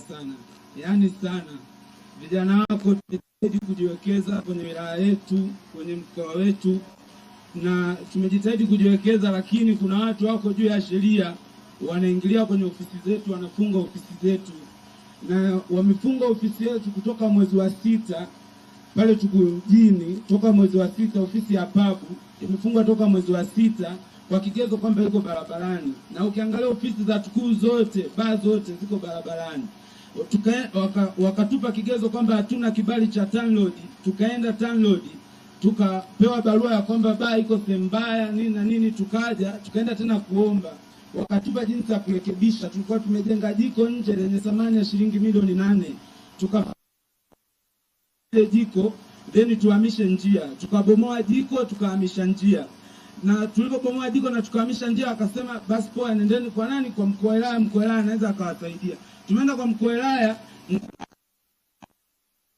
sana, yaani sana. Vijana wako tumejitahidi kujiwekeza kwenye wilaya yetu, kwenye mkoa wetu, na tumejitahidi kujiwekeza, lakini kuna watu wako juu ya sheria wanaingilia kwenye ofisi zetu, wanafunga ofisi zetu, na wamefunga ofisi yetu kutoka mwezi wa 6 pale Tukuyu mjini. Toka mwezi wa 6 ofisi ya pabu imefungwa toka mwezi wa 6 kwa kigezo kwamba iko barabarani, na ukiangalia ofisi za Tukuyu zote, baa zote ziko barabarani. Wakatupa kigezo kwamba hatuna kibali cha TANROADS. Tukaenda TANROADS tukapewa barua ya kwamba baa iko sehemu mbaya nini na nini, tukaenda tena kuomba, wakatupa jinsi ya kurekebisha. Tulikuwa tumejenga jiko nje lenye thamani ya shilingi milioni 8, jiko then tuhamishe njia, tukabomoa jiko tukahamisha njia, na tulipobomoa jiko na tukahamisha njia akasema basi poa, nendeni kwa nani? Kwa mkuu wa wilaya, mkuu wa wilaya anaweza akawasaidia. Tumeenda kwa mkuu wa wilaya,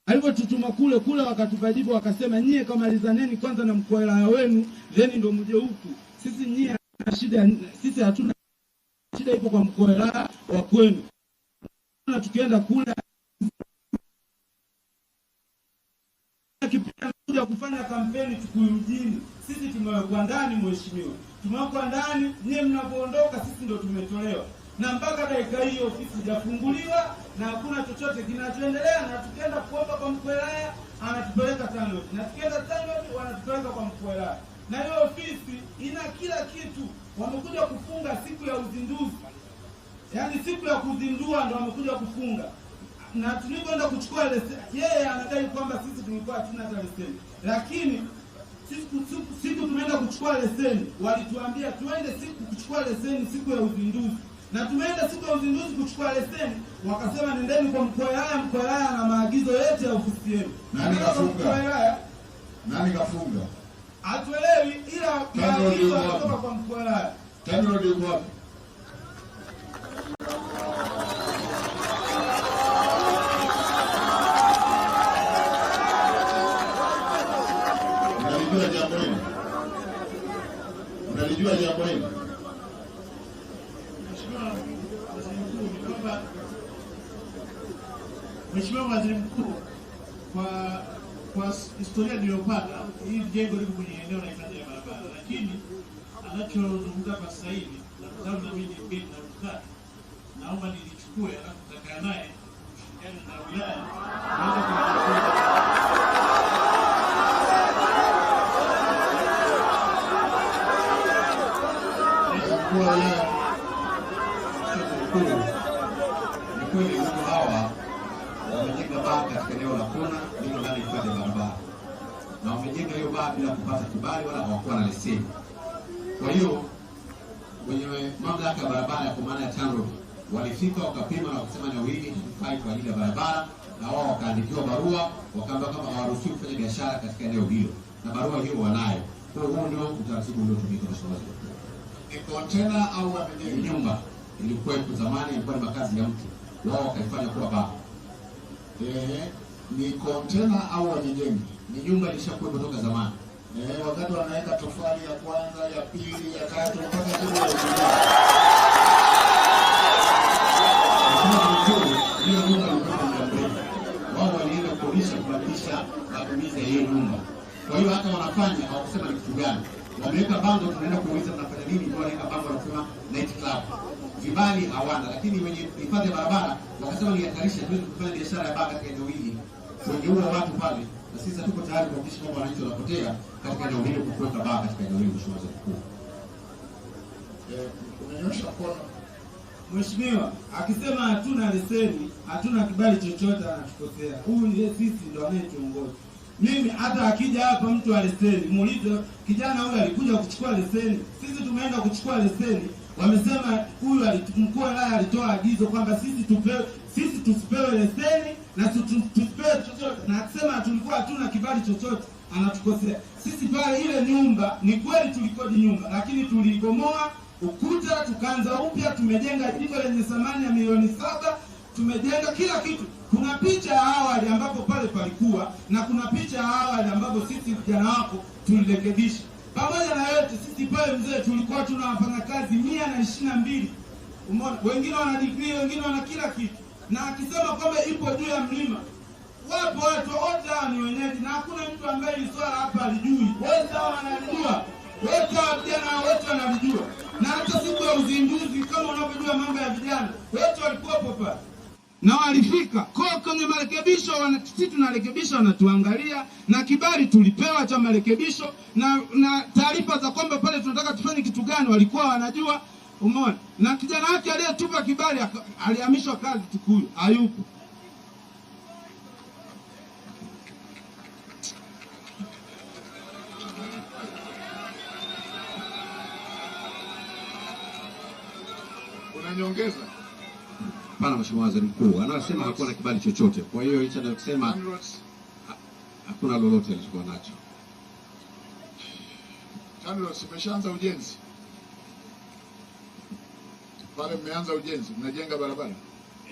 alipotutuma kule wakatupa jibu, wakasema nyie kamalizaneni kwanza na mkuu wa wilaya wenu then ndio mje huku. Sisi nyie na shida, sisi hatuna shida, ipo kwa mkuu wa wilaya wa kwenu. Na tukienda kule kuja kufanya kampeni Tukuyu mjini, sisi tumewekwa ndani. Mheshimiwa, tumewekwa ndani, nyie mnapoondoka sisi ndio tumetolewa, na mpaka dakika hii ofisi hajafunguliwa na hakuna chochote kinachoendelea. Na tukienda kuomba kwa mkuu wa wilaya anatupeleka TANROADS, na tukienda TANROADS wanatupeleka kwa mkuu wa wilaya, na hiyo ofisi ina kila kitu. Wamekuja kufunga siku ya uzinduzi, yaani siku ya kuzindua ndio wamekuja kufunga. Na tulipoenda kuchukua leseni, yeye anadai kwamba sisi tulikuwa hatuna leseni, lakini siku tumeenda kuchukua leseni walituambia tuende siku kuchukua leseni siku ya uzinduzi, na tumeenda siku ya uzinduzi kuchukua leseni, wakasema nendeni kwa mkuu wa wilaya. Mkuu wa wilaya na maagizo yote ya ofisi yenu. Nani kafunga? Nani kafunga? Hatuelewi, ila maagizo yanatoka kwa mkuu wa wilaya. TANROADS yuko wapi? Unalijua jambo hili? Mheshimiwa Waziri Mkuu, kwa historia niliyopata, hii jengo liko kwenye eneo la hifadhi ya barabara, lakini anachozungumza kwa sasa hivi, na sababu na mimi ni mgeni na utatu, naomba nilichukue alafu tutakaa naye kushirikiana na wilaya ni kweli ndugu hawa wamejenga baa katika eneo la kona liko ndani ya hifadhi ya barabara, na wamejenga hiyo baa bila kupata kibali wala hawakuwa na leseni. Kwa hiyo wenye mamlaka ya barabara kwa maana ya TANROADS walifika wakapima na wakasema eneo hili halifai kwa ajili ya barabara, na wao wakaandikiwa barua wakaambiwa kama hawaruhusiwi kufanya biashara katika eneo hilo, na barua hiyo wanayo. Kwa hiyo huo ndio utaratibu uliotumika. Ni container au wamejenga nyumba ilikuwa zamani, ilikuwa ni makazi ya mtu, wao wakaifanya kuwa baa. Ni container au wamejenga? Ni nyumba ilishakuwa kutoka zamani. Wakati wanaweka tofali ya kwanza, ya pili, ya tatu mpaka hiyo nyumba wao walienda kuonesha kubadilisha matumizi ya hiyo nyumba. Kwa hiyo hata wanafanya hawakusema ni kitu gani. Wameweka bango, tunaenda kuuliza mnafanya nini, kwa waweka bango wanasema night club. Vibali hawana, lakini wenye hifadhi ya barabara wakasema ni hatarishi, hatuwezi kufanya biashara ya baa katika eneo hili. Wenye huo watu pale, na sisi hatuko tayari kuhakikisha kwamba wananchi wanapotea katika eneo hili kuweka baa katika eneo hili. Mheshimiwa Waziri Mkuu, umenyosha mkono. Mheshimiwa akisema hatuna leseni, hatuna kibali chochote, anatukosea. Huyu ndiye sisi ndio anayetuongoza. Mimi hata akija hapa mtu wa leseni, muulize kijana huyu alikuja kuchukua leseni. Sisi tumeenda kuchukua leseni, wamesema huyu mkuu wa wilaya alitoa agizo kwamba sisi tusipewe leseni na tusipewe chochote, na akisema tulikuwa hatuna kibali chochote, anatukosea. Sisi pale ile nyumba ni kweli tulikodi nyumba, lakini tulibomoa ukuta tukaanza upya, tumejenga jiko lenye thamani ya milioni 7, tumejenga kila kitu. Kuna picha ya awali ambapo pale palikuwa, na kuna picha ya awali ambapo sisi vijana wako tulirekebisha. Pamoja na yote, sisi pale mzee tulikuwa tuna wafanyakazi 122. Umeona, wengine wana degree, wengine wana kila kitu. na akisema kwamba ipo juu ya mlima. Wapo watu wote hawa ni wenyeji na hakuna mtu ambaye hili swala hapa alijui. Wote hawa wanalijua, wote hawa vijana wote wanalijua, na hata siku ya uzinduzi kama unavyojua mambo ya vijana wote walikuwepo pale na walifika. Kwa kwenye marekebisho sisi tunarekebisha, wanatuangalia na kibali tulipewa cha marekebisho na taarifa za kwamba pale tunataka tufanye kitu gani walikuwa wanajua. Umeona, na kijana wake aliyetupa kibali alihamishwa kazi Tukuyu, hayupo. Unanyongeza? Hapana, Mheshimiwa Waziri Mkuu, anasema hakuna kibali chochote. Kwa hiyo hicho ndio kusema hakuna lolote alichokuwa nacho. TANROADS imeshaanza ujenzi. Pale mmeanza ujenzi, mnajenga barabara.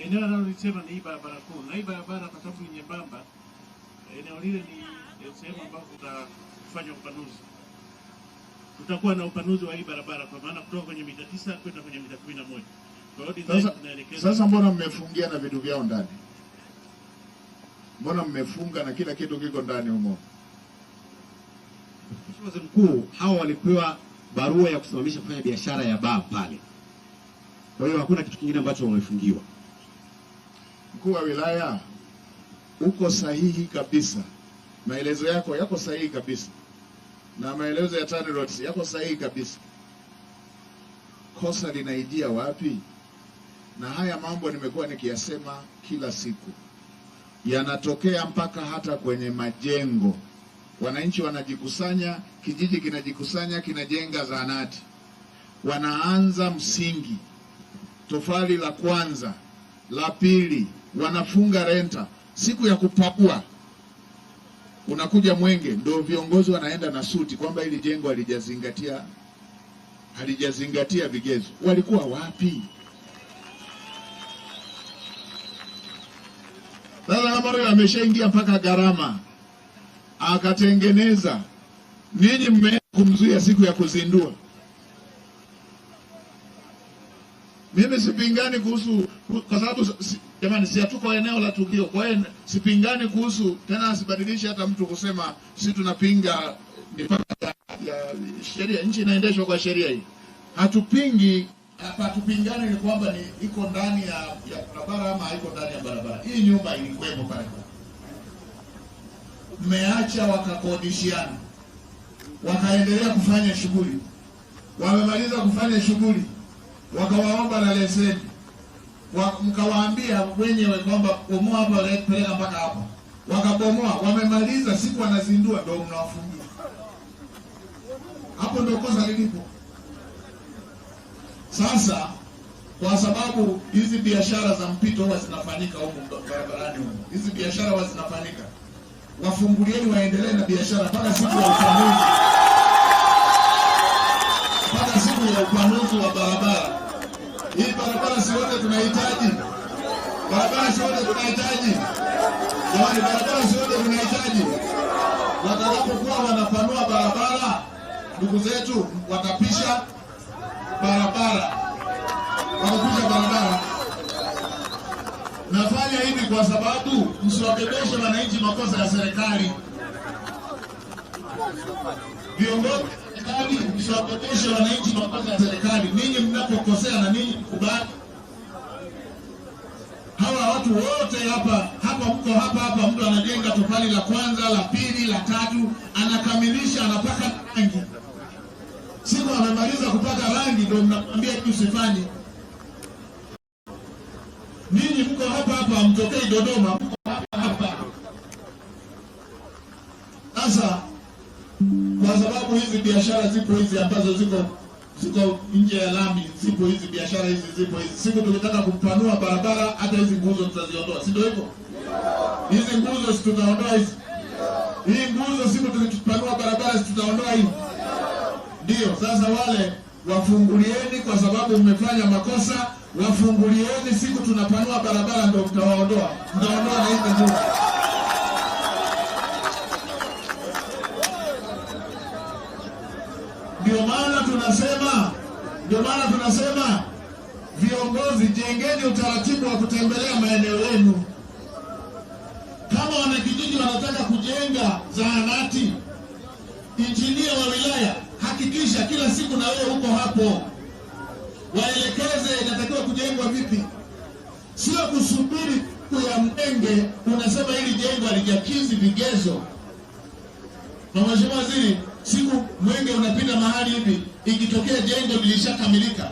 Eneo analolisema ni hii barabara kuu. Na hii barabara kwa sababu ni nyembamba, eneo lile ni sehemu ambapo tutafanya upanuzi. Tutakuwa na upanuzi wa hii barabara kwa maana kutoka kwenye mita 9 kwenda kwenye mita 11. Kwa hiyo design tunaelekeza. Sasa mbona mmefungia na vitu vyao ndani? Mbona mmefunga na kila kitu kiko ndani humo? Mheshimiwa Waziri Mkuu, hao walipewa barua ya kusimamisha kufanya biashara ya baa pale. Kwa hiyo hakuna kitu kingine ambacho wamefungiwa. Mkuu wa wilaya, uko sahihi kabisa. Maelezo yako yako sahihi kabisa. Na maelezo ya TANROADS yako sahihi kabisa. Kosa linaijia wapi? Na haya mambo nimekuwa nikiyasema kila siku. Yanatokea mpaka hata kwenye majengo. Wananchi wanajikusanya, kijiji kinajikusanya, kinajenga zahanati. Wanaanza msingi, tofali la kwanza, la pili, wanafunga renta. Siku ya kupakua unakuja Mwenge, ndio viongozi wanaenda na suti kwamba hili jengo halijazingatia vigezo. Walikuwa wapi? Sasa kama ameshaingia mpaka gharama akatengeneza, ninyi mmeenda kumzuia siku ya kuzindua. Mimi sipingani kuhusu, kwa sababu jamani, si hatuko eneo la tukio. Kwa hiyo sipingani kuhusu, tena asibadilishe hata mtu kusema si tunapinga mipaka ya sheria. Nchi inaendeshwa kwa sheria hii. Hatupingi, hapa tupingane ni kwamba ni iko ndani ya barabara ama haiko ndani ya barabara. Hii nyumba ilikuwepo pale. Mmeacha wakakodishiana. Wakaendelea kufanya shughuli. Wamemaliza kufanya shughuli, wakawaomba na leseni. Mkawaambia wenyewe kwamba bomoa hapa, peleka mpaka hapa. Wakabomoa, wamemaliza, siku wanazindua ndio mnawafungia. Hapo ndio kosa lilipo. Sasa kwa sababu hizi biashara za mpito huwa zinafanyika huko barabarani huko. Hizi biashara huwa zinafanyika. Wafungulieni waendelee na biashara mpaka siku ya upanuzi. Mpaka siku ya upanuzi wa barabara. Hii barabara si wote tunahitaji. Barabara si wote tunahitaji. Jamani, barabara si wote tunahitaji. Watakapokuwa wanapanua barabara, ndugu zetu watapisha barabara. Watapisha barabara. Nafanya hivi kwa sababu msiwabebeshe wananchi makosa ya serikali. Viongozi msiwabebeshe wananchi makosa ya serikali. Ninyi mnapokosea na ninyi mkubali. Hawa watu wote hapa mko hapa mtu anajenga tofali la kwanza, la pili, la tatu, anakamilisha, anapaka rangi. Siku amemaliza kupaka rangi ndio mnakwambia usifanye. Ninyi mko hapa mtokei Dodoma, mko hapa. Sasa kwa sababu hizi biashara zipo hizi ambazo ziko nje ya lami, zipo hizi biashara hizi, zipo hizi. Siku tukitaka kupanua barabara, hata hizi nguzo tutaziondoa. Si ndio hivyo? Hizi nguzo si tutaondoa hizi. Hii nguzo siku tukipanua barabara si tutaondoa hizi. Ndio, sasa wale wafungulieni kwa sababu mmefanya makosa, wafungulieni siku tunapanua barabara ndio mtawaondoa. Mtaondoa na hizi nguzo. Ndio maana tunasema viongozi viongozi, jengeni utaratibu wa kutembelea maeneo yenu. Kama wanakijiji wanataka kujenga zahanati, injinia wa wilaya, hakikisha kila siku na wewe uko hapo, waelekeze inatakiwa kujengwa vipi. Sio kusubiri ya Mdenge unasema hili jengo halijakidhi vigezo. Na Mheshimiwa Waziri, siku Mwenge unapita mahali hivi, ikitokea jengo lilishakamilika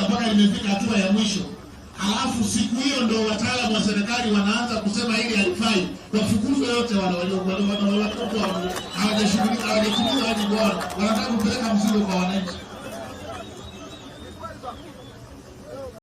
mpaka limefika hatua ya mwisho, alafu siku hiyo ndio wataalamu wa serikali wanaanza kusema hili halifai, wafukuzwe yote wale waliokuwa hawajashughulika, hawajatimiza wajibu wao, wanataka kupeleka mzigo kwa wananchi.